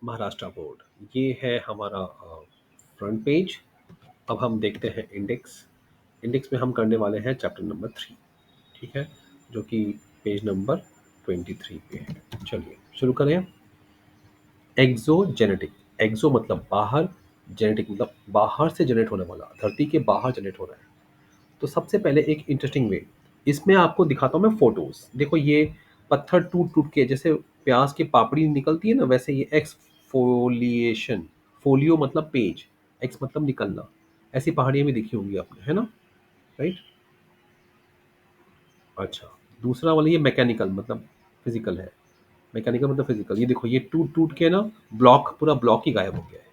Maharashtra board. ये है हमारा फ्रंट पेज। अब हम देखते हैं इंडेक्स। इंडेक्स में हम करने वाले हैं चैप्टर नंबर 3। ठीक है, जो कि पेज नंबर 23 पे है। चलिए शुरू करें। एक्सो जेनेटिक। एक्सो मतलब बाहर, जेनेटिक मतलब बाहर से जनरेट होने वाला, धरती के बाहर जनरेट हो रहा है। तो सबसे पहले एक इंटरेस्टिंग वे, इसमें आपको दिखाता हूँ मैं फोटोज। देखो ये पत्थर टूट टूट के जैसे प्याज की पापड़ी निकलती है ना, वैसे ये एक्सफोलिएशन। फोलियो मतलब पेज, एक्स मतलब निकलना। ऐसी पहाड़ियां भी दिखी होंगी आपने, है ना? राइट। अच्छा, दूसरा वाला ये मैकेनिकल मतलब फिजिकल है। मैकेनिकल मतलब फिजिकल। ये देखो ये टूट टूट के ना ब्लॉक, पूरा ब्लॉक ही गायब हो गया है।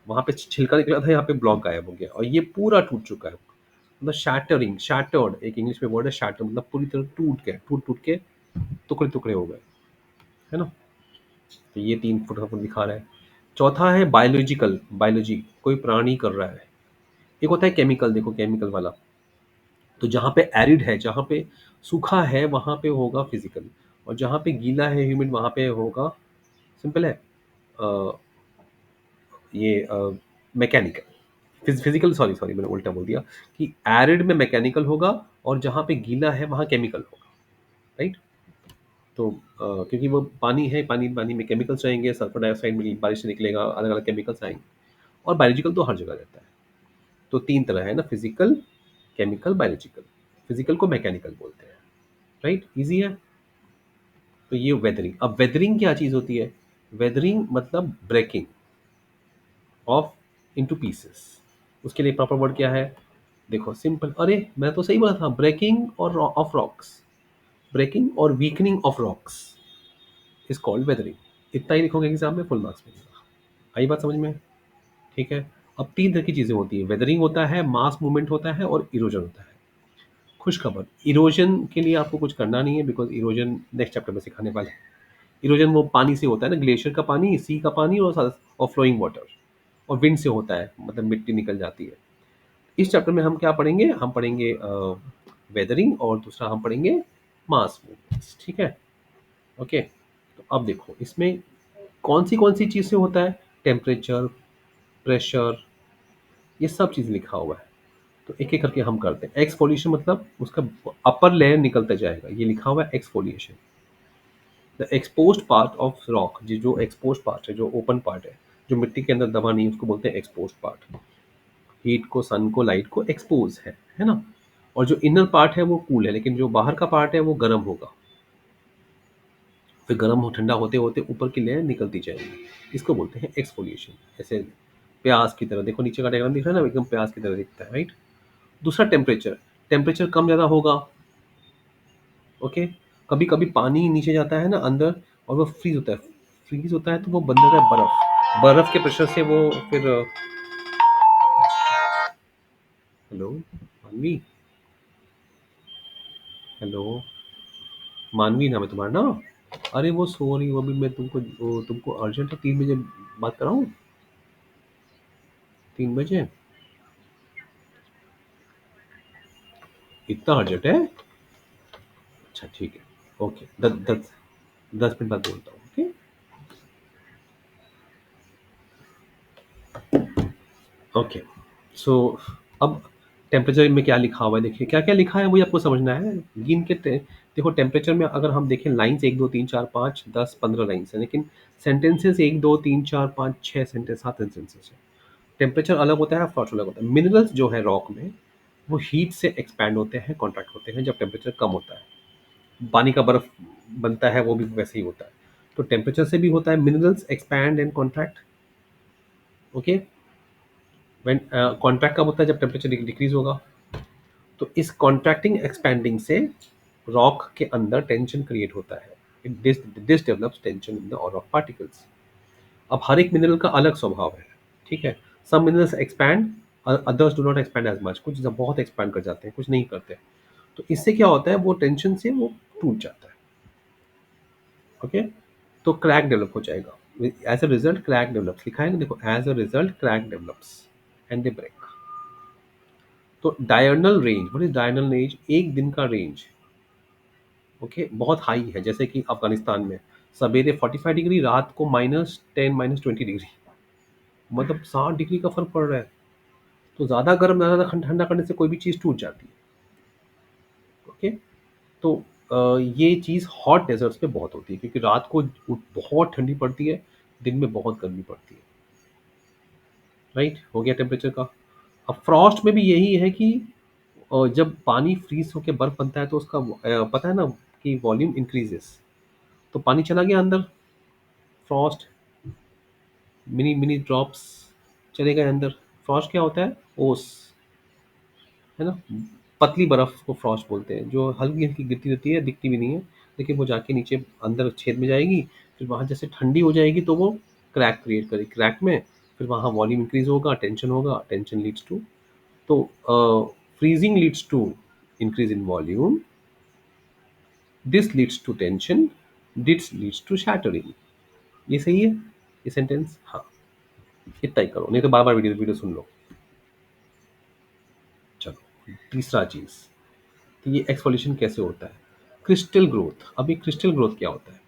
वहां पे छिलका निकला था, यहाँ पे ब्लॉक गायब हो गया और ये पूरा टूट चुका है। मतलब शैटरिंग, शैटर्ड एक इंग्लिश में वर्ड है शैटर, मतलब पूरी तरह टूट टूट के टुकड़े टुकड़े हो गए, है ना? तो ये 3 फुट का फुट दिखा रहा है। चौथा है बायोलॉजिकल, बायोलॉजी कोई प्राणी कर रहा है। एक होता है केमिकल, देखो केमिकल वाला। तो जहाँ पे एरिड है, जहाँ पे सूखा है वहाँ पे होगा फिजिकल, और जहाँ पे गीला है ह्यूमिड वहाँ पे होगा, सिंपल है, अ, ये मैकेनिकल। फिजिकल, सॉरी सॉरी मैंने उल्टा बोल दिया कि एरिड में मैकेनिकल होगा और जहाँ पे गीला है वहाँ केमिकल होगा। राइट। तो क्योंकि वो पानी है, पानी पानी में केमिकल्स रहेंगे, सल्फर डाइऑक्साइड में बारिश से निकलेगा, अलग अलग केमिकल्स आएंगे। और बायोलॉजिकल तो हर जगह रहता है। तो 3 तरह है ना, फिजिकल, केमिकल, बायोलॉजिकल। फिजिकल को मैकेनिकल बोलते हैं। राइट, इजी है। तो ये वेदरिंग। अब वेदरिंग क्या चीज़ होती है? वेदरिंग मतलब ब्रेकिंग ऑफ इनटू पीसेस। उसके लिए प्रॉपर वर्ड क्या है? देखो सिंपल, अरे मैं तो सही बोला था, ब्रेकिंग और ऑफ रॉक्स। ब्रेकिंग और weakening of rocks is called weathering. इतना ही लिखोगे एग्जाम में, फुल मार्क्स मिलेगा। आई बात समझ में? ठीक है। अब 3 तरह की चीज़ें होती है, वेदरिंग होता है, मास मूवमेंट होता है और इरोजन होता है। खुशखबर, इरोजन के लिए आपको कुछ करना नहीं है, बिकॉज इरोजन नेक्स्ट चैप्टर में सिखाने वाले हैं। इरोजन वो पानी से होता है ना, ग्लेशियर का पानी, सी का पानी और फ्लोइंग वाटर। और विंड से होता है, मतलब मिट्टी निकल जाती है। इस चैप्टर में हम क्या पढ़ेंगे? हम पढ़ेंगे वेदरिंग, और दूसरा हम पढ़ेंगे मास मूवमेंट्स। ठीक है, ओके। तो अब देखो इसमें कौन सी चीज़ से होता है? टेम्परेचर, प्रेशर, ये सब चीज़ लिखा हुआ है। तो एक एक करके हम करते हैं। एक्सफोलिएशन मतलब उसका अपर लेयर निकलता जाएगा, ये लिखा हुआ है exfoliation. The exposed part of rock, जो एक्सपोज्ड पार्ट है, जो ओपन पार्ट है, जो मिट्टी के अंदर दबा नहीं, उसको बोलते हैं एक्सपोज्ड पार्ट। हीट को, सन को, लाइट को एक्सपोज है ना? और जो इनर पार्ट है वो कूल है, लेकिन जो बाहर का पार्ट है वो गर्म होगा। फिर गर्म हो, ठंडा होते होते ऊपर की लेयर निकलती जाएगी। इसको बोलते हैं एक्सफोलिएशन। ऐसे प्याज की तरह, देखो नीचे का डायग्राम दिख रहा है ना, एकदम प्याज की तरह दिखता है। राइट। दूसरा टेम्परेचर, टेम्परेचर कम ज़्यादा होगा। ओके। कभी कभी पानी नीचे जाता है ना अंदर, और वो फ्रीज होता है। फ्रीज होता है तो वो बन जाता है बर्फ। बर्फ के प्रेशर से वो फिर हेलो मानवी, हेलो मानवी नाम है तुम्हारा ना? अरे वो सॉरी, वो अभी मैं तुमको अर्जेंट है, 3 बजे बात कराऊं? 3 बजे? इतना अर्जेंट है? अच्छा ठीक है, ओके। 10 मिनट बाद बोलता हूँ, ओके। ओके। सो अब टेम्परेचर में क्या लिखा हुआ है, देखिए क्या क्या लिखा है, वही आपको समझना है। गिन के देखो टेम्परेचर में अगर हम देखें लाइन्स 1 2 3 4 5 10 15 लाइन्स है, लेकिन सेंटेंसेस 1 2 3 4 5 6 सेंटेंस, 7 सेंटेंसेस है। टेम्परेचर अलग होता है, फ्रॉस्ट अलग होता है। मिनरल्स जो है रॉक में, वो हीट से एक्सपैंड होते हैं, कॉन्ट्रैक्ट होते हैं जब टेम्परेचर कम होता है। पानी का बर्फ बनता है, वो भी वैसे ही होता है। तो टेम्परेचर से भी होता है, minerals expand and contract. Okay. When contract कब होता है? जब टेम्परेचर डिक्रीज होगा। तो इस कॉन्ट्रैक्टिंग एक्सपैंडिंग से रॉक के अंदर टेंशन क्रिएट होता है। This develops tension in the rock particles. अब हर एक मिनरल का अलग स्वभाव है। ठीक है। Some minerals expand, others do not expand as much. कुछ बहुत एक्सपैंड कर जाते हैं, कुछ नहीं करते। तो इससे क्या होता है, वो टेंशन से वो टूट जाता है। ओके। तो क्रैक डेवलप हो जाएगा। As a result crack develops, लिखा है ना, देखो as a result crack develops and they break. तो diurnal range, what is diurnal range? एक दिन का रेंज। ओके, बहुत हाई है, जैसे कि अफगानिस्तान में सवेरे 45 डिग्री, रात को -10 -20 डिग्री, मतलब 60 डिग्री का फर्क पड़ रहा है। तो ज़्यादा गर्म ज़्यादा ठंडा करने से कोई भी चीज़ टूट जाती है। ओके, तो ये चीज़ हॉट डेजर्ट्स पे बहुत होती है, क्योंकि रात को बहुत ठंडी पड़ती है, दिन में बहुत गर्मी पड़ती है। राइट, हो गया टेम्परेचर का। अब फ्रॉस्ट में भी यही है कि जब पानी फ्रीज होकर बर्फ बनता है तो उसका पता है ना कि वॉल्यूम इंक्रीजेस, तो पानी चला गया अंदर, फ्रॉस्ट, मिनी मिनी ड्रॉप्स चले गए अंदर। फ्रॉस्ट क्या होता है? ओस, है ना, पतली बर्फ को फ्रॉस्ट बोलते हैं, जो हल्की हल्की गिरती रहती है, दिखती भी नहीं है, लेकिन वो जाके नीचे अंदर छेद में जाएगी, फिर वहां जैसे ठंडी हो जाएगी तो वो क्रैक क्रिएट करेगी, क्रैक में फिर वहां वॉल्यूम इंक्रीज होगा, टेंशन होगा, टेंशन लीड्स टू, तो freezing leads to increase in volume, this leads to tension, this leads to shattering. ये सही है ये सेंटेंस? हाँ, इतना ही करो, नहीं तो बार बार वीडियो वीडियो सुन लो। चलो, तीसरा चीज, तो ये एक्सफोलिएशन कैसे होता है? Crystal growth. अभी क्रिस्टल ग्रोथ क्या होता है?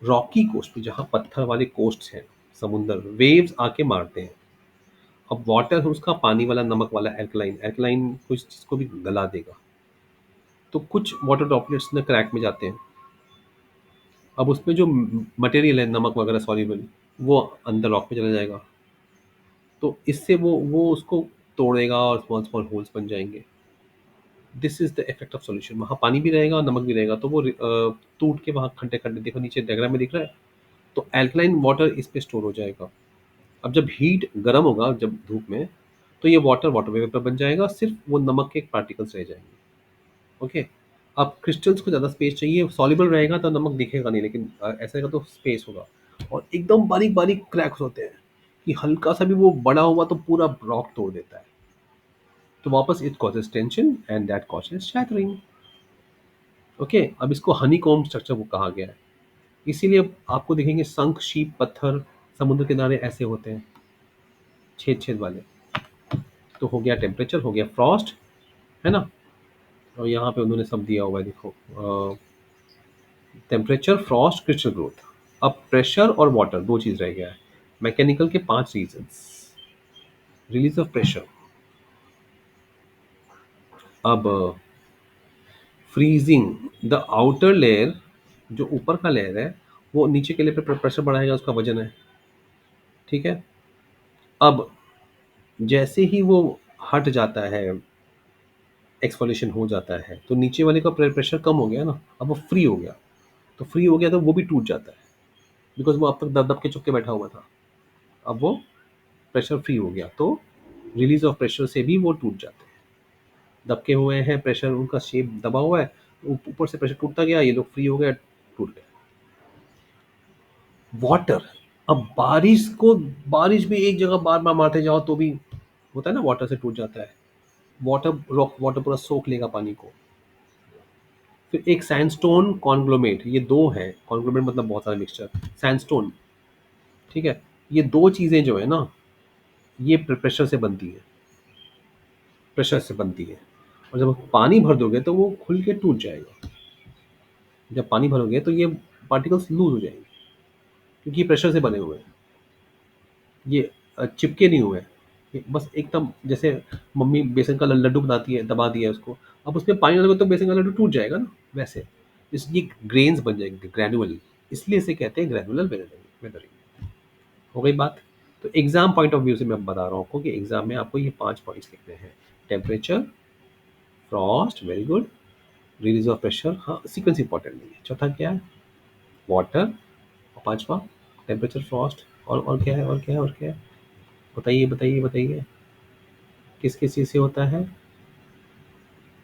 रॉकी कोस्ट पे, जहाँ पत्थर वाले कोस्ट हैं, समुंदर, वेव्स आके मारते हैं। अब वाटर उसका पानी वाला, नमक वाला, एल्कलाइन, एल्कलाइन कुछ चीज को भी गला देगा, तो कुछ वाटर ड्रॉपलेट्स ना क्रैक में जाते हैं। अब उसमें जो मटेरियल है, नमक वगैरह सॉल्युबल, वो अंदर रॉक में चला जाएगा, तो इससे वो उसको तोड़ेगा और स्मॉल स्मॉल होल्स बन जाएंगे। This is the effect of solution. वहाँ पानी भी रहेगा और नमक भी रहेगा, तो वो टूट के वहाँ खड्डे खड्डे, देखो नीचे डायग्राम में दिख रहा है, तो एल्कलाइन वाटर इस पे स्टोर हो जाएगा। अब जब हीट गर्म होगा, जब धूप में, तो ये वाटर वाटर वेपर बन जाएगा, सिर्फ वो नमक के पार्टिकल्स रह जाएंगे। ओके, अब क्रिस्टल्स को ज़्यादा स्पेस चाहिए, सॉल्युबल रहेगा तो नमक दिखेगा नहीं, लेकिन ऐसा रहेगा तो स्पेस होगा, और एकदम बारीक बारीक क्रैक्स होते हैं कि हल्का सा भी वो बड़ा हुआ तो पूरा रॉक तोड़ देता है। तो वापस it causes tension and that causes shattering. Okay, अब इसको हनी कॉम्ब स्ट्रक्चर को कहा गया है। इसीलिए आपको देखेंगे शंख, शीप, पत्थर समुद्र किनारे ऐसे होते हैं, छेद छेद वाले। तो हो गया टेम्परेचर, हो गया फ्रॉस्ट, है ना, और यहाँ पे उन्होंने सब दिया हुआ है, देखो, टेम्परेचर, फ्रॉस्ट, क्रिस्टल ग्रोथ। अब प्रेशर और वाटर दो चीज रह गया है। मैकेनिकल के 5 रीजंस। Release of pressure. अब फ्रीजिंग द आउटर लेयर, जो ऊपर का लेयर है, वो नीचे के लेयर पे प्रेशर बढ़ाएगा, उसका वजन है। ठीक है, अब जैसे ही वो हट जाता है, एक्सफोलेशन हो जाता है, तो नीचे वाले का प्रेशर कम हो गया ना, अब वो फ्री हो गया, तो फ्री हो गया तो वो भी टूट जाता है, बिकॉज वो अब तक दब दब के चुप के बैठा हुआ था। अब वो प्रेशर फ्री हो गया, तो रिलीज ऑफ प्रेशर से भी वो टूट जाते हैं। दबके हुए हैं, प्रेशर उनका शेप दबा हुआ है, ऊपर से प्रेशर टूटता गया, ये लोग फ्री हो गया, टूट गया। वाटर, अब बारिश भी एक जगह बार बार मारते जाओ तो भी होता है ना, वाटर से टूट जाता है। वाटर रॉक वाटर पूरा सोख लेगा पानी को। फिर एक सैंडस्टोन कॉन्ग्लोमेट, ये दो हैं, कॉन्ग्लोमेट मतलब बहुत सारा मिक्सचर, सैंडस्टोन। ठीक है, ये दो चीजें जो है ना, ये प्रेशर से बनती है, प्रेशर से बनती है, और जब पानी भर दोगे तो वो खुल के टूट जाएगा। जब पानी भरोगे तो ये पार्टिकल्स लूज हो जाएंगे, क्योंकि ये प्रेशर से बने हुए हैं, ये चिपके नहीं हुए हैं। ये बस एकदम जैसे मम्मी बेसन का लड्डू बनाती है, दबा दिया है उसको, अब उसमें पानी डालोगे तो बेसन का लड्डू टूट जाएगा ना, वैसे ये ग्रेन्स बन जाएंगे, ग्रैनुअल, इसलिए इसे कहते हैं ग्रैनुलर वेदरिंग। हो गई बात। तो एग्जाम पॉइंट ऑफ व्यू से मैं बता रहा हूँ आपको कि एग्जाम में आपको ये 5 पॉइंट्स लिखने हैं। Temperature, Frost, very good, release of pressure, हाँ सीक्वेंस इंपॉर्टेंट नहीं है। चौथा क्या है? वाटर, और पांचवा टेम्परेचर, फ्रॉस्ट, और क्या है, और क्या है, और क्या है, बताइए बताइए बताइए, किस किस चीज़ से होता है?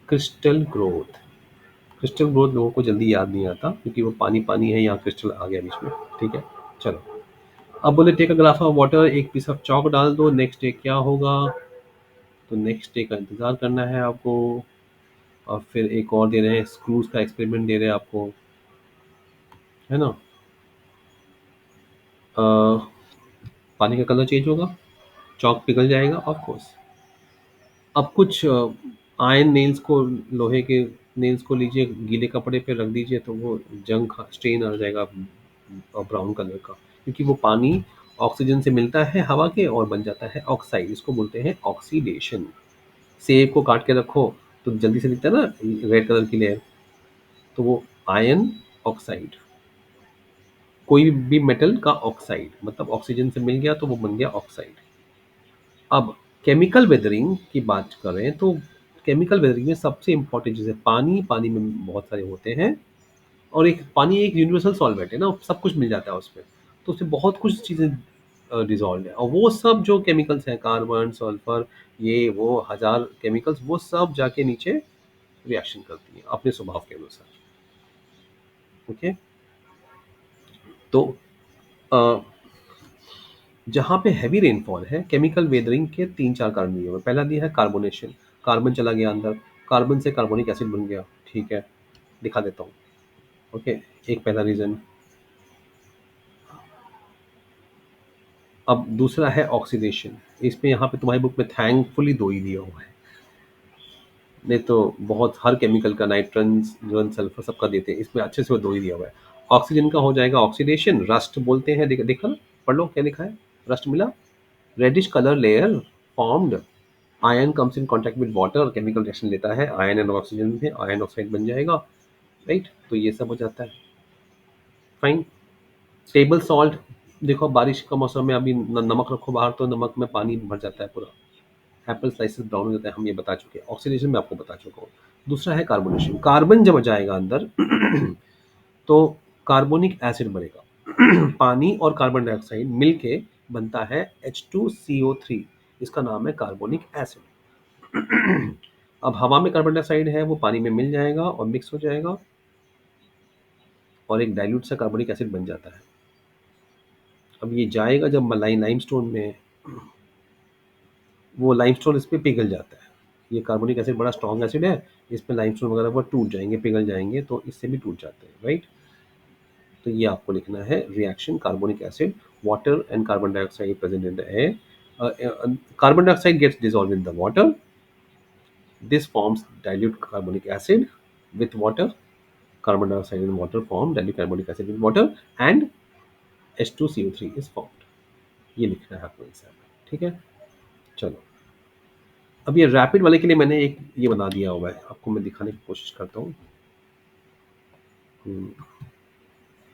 Crystal growth. क्रिस्टल ग्रोथ लोगों को जल्दी याद नहीं आता, क्योंकि वो पानी पानी है, यहाँ क्रिस्टल आ गया बीच में। ठीक है, चलो, अब बोले take a glass of water, एक पीस ऑफ चॉक डाल दो, नेक्स्ट डे क्या होगा? तो नेक्स्ट डे का इंतज़ार करना है आपको। और फिर एक और दे रहे हैं, स्क्रूज का एक्सपेरिमेंट दे रहे हैं आपको, है ना। अ, पानी का कलर चेंज होगा, चॉक पिघल जाएगा, ऑफ कोर्स। अब कुछ आयरन नेल्स को, लोहे के नेल्स को लीजिए, गीले कपड़े पे रख दीजिए, तो वो जंग स्टेन आ जाएगा, ब्राउन कलर का, क्योंकि वो पानी ऑक्सीजन से मिलता है हवा के और बन जाता है ऑक्साइड, इसको बोलते हैं ऑक्सीडेशन। सेब को काट के रखो तो जल्दी से दिखता है ना रेड कलर की लेयर, तो वो आयन ऑक्साइड। कोई भी मेटल का ऑक्साइड मतलब ऑक्सीजन से मिल गया तो वो बन गया ऑक्साइड। अब केमिकल वेदरिंग की बात करें तो केमिकल वेदरिंग में सबसे इंपॉर्टेंट चीज़ है पानी। पानी में बहुत सारे होते हैं, और एक पानी एक यूनिवर्सल सॉल्वेंट है ना, सब कुछ मिल जाता है उसमें, तो उसमें बहुत कुछ चीज़ें डिजॉल्व है, और वो सब जो केमिकल्स हैं कार्बन सल्फर ये वो हजार केमिकल्स वो सब जाके नीचे रिएक्शन करती हैं अपने स्वभाव के अनुसार। ओके। तो अ, जहाँ पे हैवी रेनफॉल है केमिकल वेदरिंग के तीन चार कारण दिए हुए हैं। पहला दिया है कार्बोनेशन, कार्बन चला गया अंदर, कार्बन से कार्बोनिक एसिड बन गया। ठीक है, दिखा देता हूँ। ओके, एक पहला रीजन। अब दूसरा है ऑक्सीडेशन। इसमें यहाँ पे तुम्हारी बुक में थैंकफुली दो ही दिया हुआ है, नहीं तो बहुत हर केमिकल का नाइट्रन सल्फर सबका देते हैं, इसमें अच्छे से वो दो ही दिया हुआ है। ऑक्सीजन का हो जाएगा ऑक्सीडेशन, रस्ट बोलते हैं। देखा ना, पढ़ लो क्या लिखा है। रस्ट मिला, reddish colour layer formed, iron comes in contact with water, chemical reaction लेता है आयन एंड ऑक्सीजन में, आयन ऑक्साइड बन जाएगा। राइट, तो ये सब हो जाता है। फाइन। टेबल सॉल्ट, देखो बारिश का मौसम में अभी नमक रखो बाहर तो नमक में पानी भर जाता है पूरा, एप्पल स्लाइसेस ब्राउन हो जाता है, हम ये बता चुके हैं। ऑक्सीडेशन में आपको बता चुका हूँ। दूसरा है कार्बोनेशन, कार्बन जब जाएगा अंदर तो कार्बोनिक एसिड बनेगा पानी और कार्बन डाइऑक्साइड मिलके बनता है H2CO3, इसका नाम है कार्बोनिक एसिड। अब हवा में कार्बन डाइऑक्साइड है वो पानी में मिल जाएगा और मिक्स हो जाएगा और एक डाइल्यूट सा कार्बोनिक एसिड बन जाता है। अब ये जाएगा जब मलाई लाइमस्टोन में, वो लाइमस्टोन इस पे पिघल जाता है। ये कार्बोनिक एसिड बड़ा स्ट्रॉन्ग एसिड है, इसमें लाइमस्टोन वगैरह वो टूट जाएंगे पिघल जाएंगे, तो इससे भी टूट जाते हैं। राइट, तो ये आपको लिखना है reaction carbonic acid, water and carbon dioxide present in the air, carbon dioxide gets dissolved in the water, this forms dilute carbonic acid with water, carbon dioxide and water form dilute carbonic acid with water and H2CO3 is formed। ये लिखना है आपको exam में। ठीक है, चलो। अब ये रैपिड वाले के लिए मैंने एक ये बना दिया हुआ है, आपको मैं दिखाने की कोशिश करता हूँ।